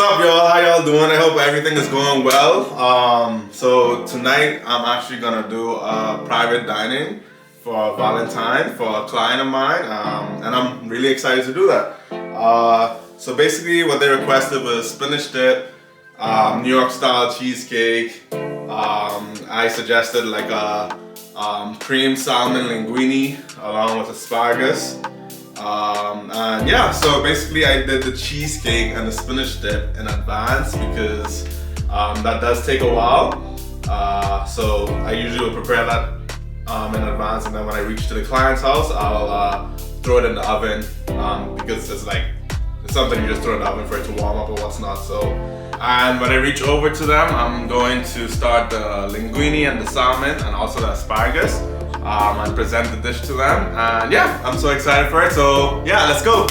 up, y'all? How y'all doing? I hope everything is going well. So tonight I'm actually gonna do a private dining for Valentine for a client of mine, and I'm really excited to do that. So basically, what they requested was spinach dip, New York style cheesecake. I suggested like a cream salmon linguine along with asparagus. And yeah, so basically I did the cheesecake and the spinach dip in advance because that does take a while. So I usually will prepare that in advance, and then when I reach to the client's house, I'll throw it in the oven because it's something you just throw in the oven for it to warm up or what's not. So, and when I reach over to them, I'm going to start the linguine and the salmon and also the asparagus. And present the dish to them, and yeah, I'm so excited for it. So yeah, let's go.